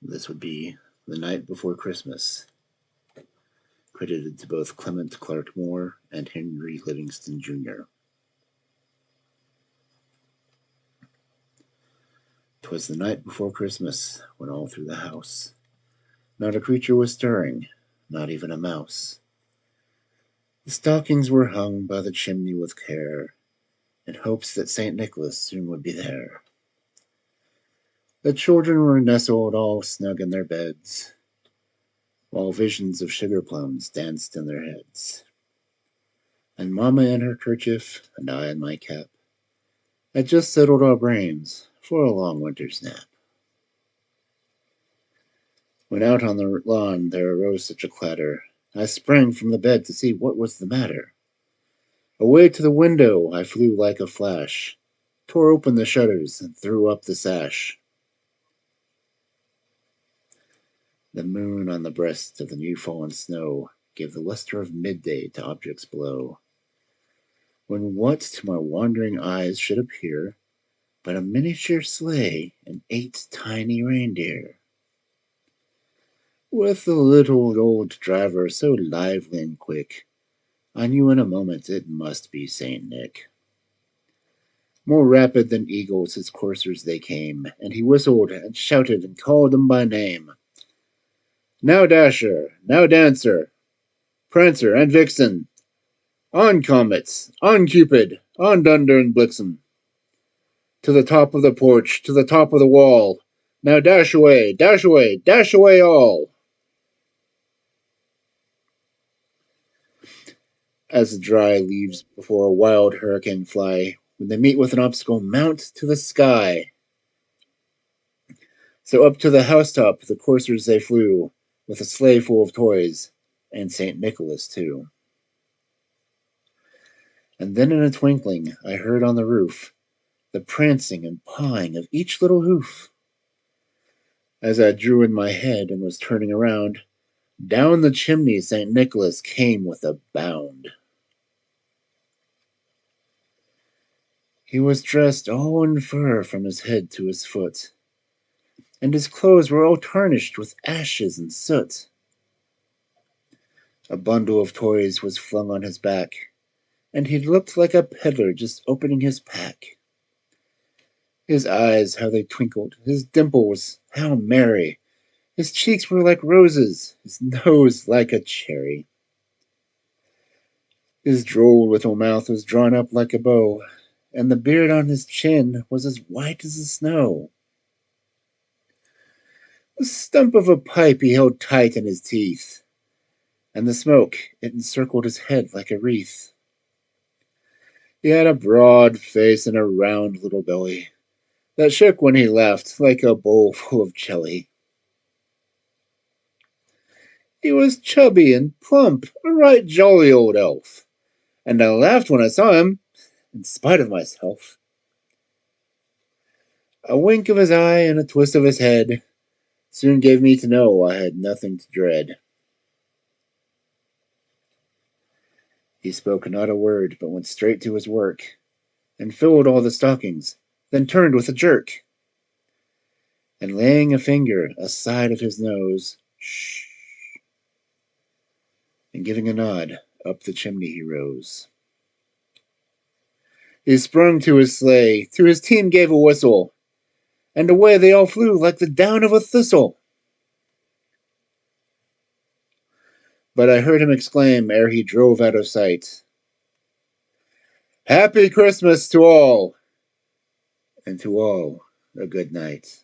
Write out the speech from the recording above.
This would be The Night Before Christmas, credited to both Clement Clarke Moore and Henry Livingston Jr. 'Twas the night before Christmas, when all through the house not a creature was stirring, not even a mouse. The stockings were hung by the chimney with care, in hopes that St. Nicholas soon would be there. The children were nestled all snug in their beds, while visions of sugar plums danced in their heads. And Mamma in her kerchief, and I in my cap, had just settled our brains for a long winter's nap. When out on the lawn there arose such a clatter, I sprang from the bed to see what was the matter. Away to the window I flew like a flash, tore open the shutters, and threw up the sash. The moon on the breast of the new-fallen snow gave the lustre of midday to objects below, when what to my wondering eyes should appear but a miniature sleigh and 8 tiny reindeer, with the little old driver so lively and quick, I knew in a moment it must be Saint Nick. More rapid than eagles his coursers they came, and he whistled and shouted and called them by name. Now Dasher, now Dancer, Prancer and Vixen, on Comets, on Cupid, on Dunder and Blixen. To the top of the porch, to the top of the wall, now dash away, dash away, dash away all. As the dry leaves before a wild hurricane fly, when they meet with an obstacle, mount to the sky. So up to the housetop the coursers they flew, with a sleigh full of toys, and St. Nicholas too. And then in a twinkling I heard on the roof the prancing and pawing of each little hoof. As I drew in my head and was turning around, down the chimney St. Nicholas came with a bound. He was dressed all in fur from his head to his foot, and his clothes were all tarnished with ashes and soot. A bundle of toys was flung on his back, and he looked like a peddler just opening his pack. His eyes, how they twinkled, his dimples, how merry, his cheeks were like roses, his nose like a cherry. His droll little mouth was drawn up like a bow, and the beard on his chin was as white as the snow. The stump of a pipe he held tight in his teeth, and the smoke, it encircled his head like a wreath. He had a broad face and a round little belly that shook when he laughed like a bowl full of jelly. He was chubby and plump, a right jolly old elf, and I laughed when I saw him, in spite of myself. A wink of his eye and a twist of his head soon gave me to know I had nothing to dread. He spoke not a word, but went straight to his work, and filled all the stockings, then turned with a jerk, and laying a finger aside of his nose, shh, and giving a nod, up the chimney he rose. He sprung to his sleigh, to his team gave a whistle, and away they all flew like the down of a thistle. But I heard him exclaim ere he drove out of sight, Happy Christmas to all, and to all a good night.